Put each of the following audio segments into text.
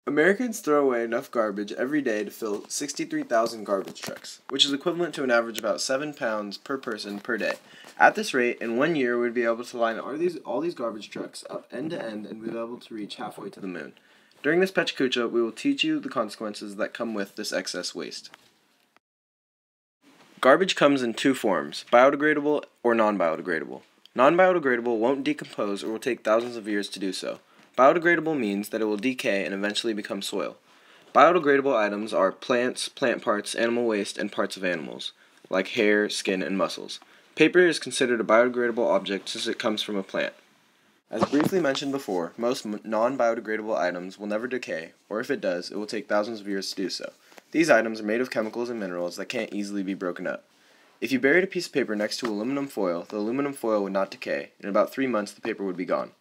Americans throw away enough garbage every day to fill 63,000 garbage trucks, which is equivalent to an average of about 7 pounds per person per day. At this rate, in 1 year, we'd be able to line all these garbage trucks up end to end and we'd be able to reach halfway to the moon. During this Pecha Kucha, we will teach you the consequences that come with this excess waste. Garbage comes in two forms, biodegradable or non-biodegradable. Non-biodegradable won't decompose or will take thousands of years to do so. Biodegradable means that it will decay and eventually become soil. Biodegradable items are plants, plant parts, animal waste, and parts of animals, like hair, skin, and muscles. Paper is considered a biodegradable object since it comes from a plant. As briefly mentioned before, most non-biodegradable items will never decay, or if it does, it will take thousands of years to do so. These items are made of chemicals and minerals that can't easily be broken up. If you buried a piece of paper next to aluminum foil, the aluminum foil would not decay. In about 3 months, the paper would be gone.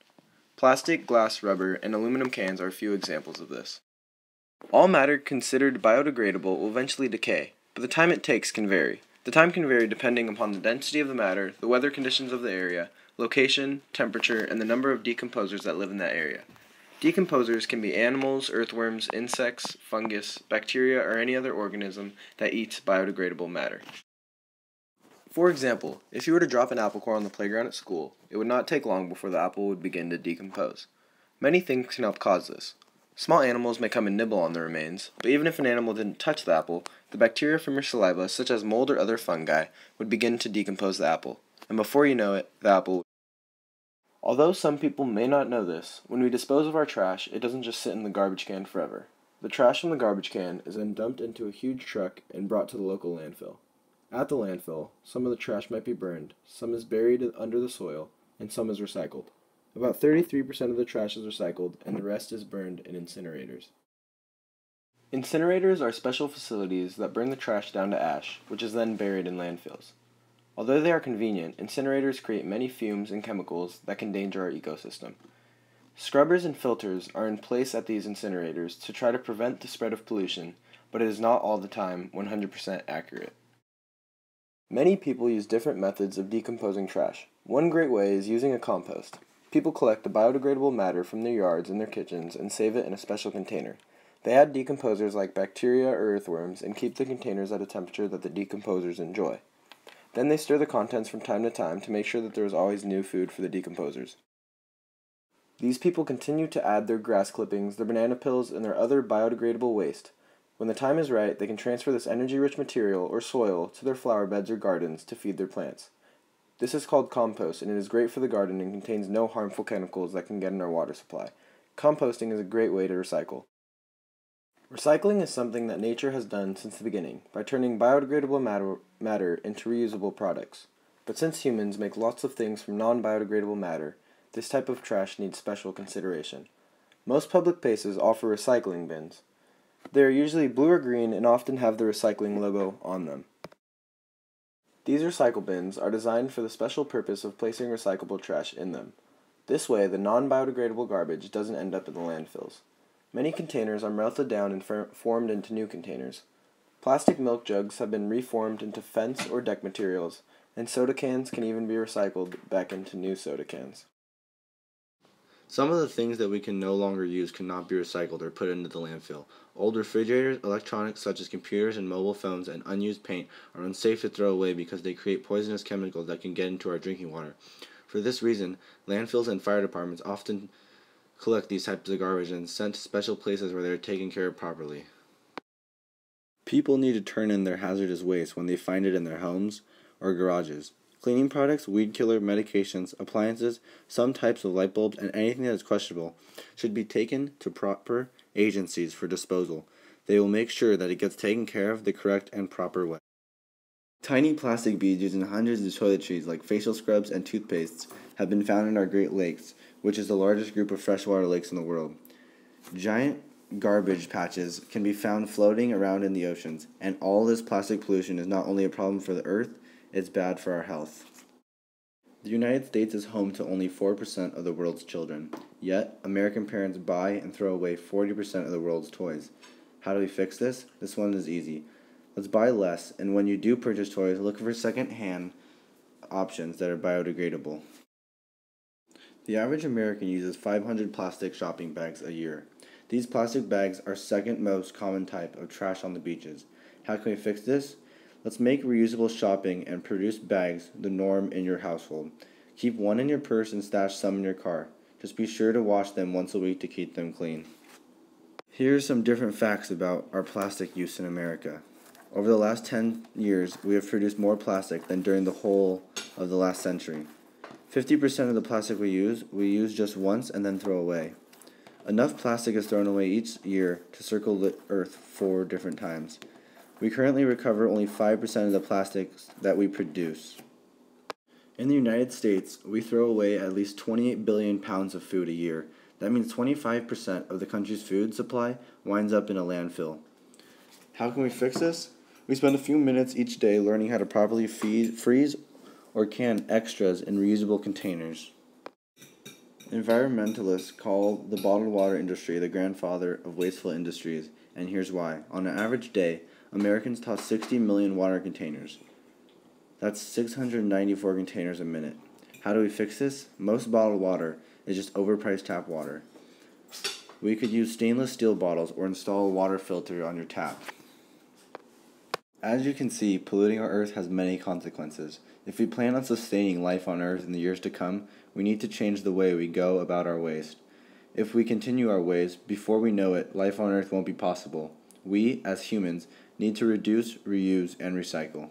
Plastic, glass, rubber, and aluminum cans are a few examples of this. All matter considered biodegradable will eventually decay, but the time it takes can vary. The time can vary depending upon the density of the matter, the weather conditions of the area, location, temperature, and the number of decomposers that live in that area. Decomposers can be animals, earthworms, insects, fungus, bacteria, or any other organism that eats biodegradable matter. For example, if you were to drop an apple core on the playground at school, it would not take long before the apple would begin to decompose. Many things can help cause this. Small animals may come and nibble on the remains, but even if an animal didn't touch the apple, the bacteria from your saliva, such as mold or other fungi, would begin to decompose the apple, and before you know it, the apple. Although some people may not know this, when we dispose of our trash, it doesn't just sit in the garbage can forever. The trash from the garbage can is then dumped into a huge truck and brought to the local landfill. At the landfill, some of the trash might be burned, some is buried under the soil, and some is recycled. About 33% of the trash is recycled, and the rest is burned in incinerators. Incinerators are special facilities that burn the trash down to ash, which is then buried in landfills. Although they are convenient, incinerators create many fumes and chemicals that can endanger our ecosystem. Scrubbers and filters are in place at these incinerators to try to prevent the spread of pollution, but it is not all the time 100% accurate. Many people use different methods of decomposing trash. One great way is using a compost. People collect the biodegradable matter from their yards and their kitchens and save it in a special container. They add decomposers like bacteria or earthworms and keep the containers at a temperature that the decomposers enjoy. Then they stir the contents from time to time to make sure that there is always new food for the decomposers. These people continue to add their grass clippings, their banana peels, and their other biodegradable waste. When the time is right, they can transfer this energy-rich material or soil to their flower beds or gardens to feed their plants. This is called compost, and it is great for the garden and contains no harmful chemicals that can get in our water supply. Composting is a great way to recycle. Recycling is something that nature has done since the beginning, by turning biodegradable matter into reusable products. But since humans make lots of things from non-biodegradable matter, this type of trash needs special consideration. Most public places offer recycling bins. They are usually blue or green and often have the recycling logo on them. These recycle bins are designed for the special purpose of placing recyclable trash in them. This way, the non-biodegradable garbage doesn't end up in the landfills. Many containers are melted down and formed into new containers. Plastic milk jugs have been reformed into fence or deck materials, and soda cans can even be recycled back into new soda cans. Some of the things that we can no longer use cannot be recycled or put into the landfill. Old refrigerators, electronics such as computers and mobile phones, and unused paint are unsafe to throw away because they create poisonous chemicals that can get into our drinking water. For this reason, landfills and fire departments often collect these types of garbage and sent to special places where they are taken care of properly. People need to turn in their hazardous waste when they find it in their homes or garages. Cleaning products, weed killer, medications, appliances, some types of light bulbs, and anything that is questionable should be taken to proper agencies for disposal. They will make sure that it gets taken care of the correct and proper way. Tiny plastic beads used in hundreds of toiletries like facial scrubs and toothpastes have been found in our Great Lakes, which is the largest group of freshwater lakes in the world. Giant garbage patches can be found floating around in the oceans, and all this plastic pollution is not only a problem for the earth, it's bad for our health. The United States is home to only 4% of the world's children, yet American parents buy and throw away 40% of the world's toys. How do we fix this? This one is easy. Let's buy less, and when you do purchase toys, look for second-hand options that are biodegradable. The average American uses 500 plastic shopping bags a year. These plastic bags are second most common type of trash on the beaches. How can we fix this? Let's make reusable shopping and produce bags the norm in your household. Keep one in your purse and stash some in your car. Just be sure to wash them once a week to keep them clean. Here are some different facts about our plastic use in America. Over the last 10 years, we have produced more plastic than during the whole of the last century. 50% of the plastic we use just once and then throw away. Enough plastic is thrown away each year to circle the earth 4 different times. We currently recover only 5% of the plastics that we produce. In the United States, we throw away at least 28 billion pounds of food a year. That means 25% of the country's food supply winds up in a landfill. How can we fix this? We spend a few minutes each day learning how to properly freeze or can extras in reusable containers. Environmentalists call the bottled water industry the grandfather of wasteful industries, and here's why. On an average day, Americans toss 60 million water containers. That's 694 containers a minute. How do we fix this? Most bottled water is just overpriced tap water. We could use stainless steel bottles or install a water filter on your tap. As you can see, polluting our earth has many consequences. If we plan on sustaining life on earth in the years to come, we need to change the way we go about our waste. If we continue our ways, before we know it, life on earth won't be possible. We, as humans, need to reduce, reuse, and recycle.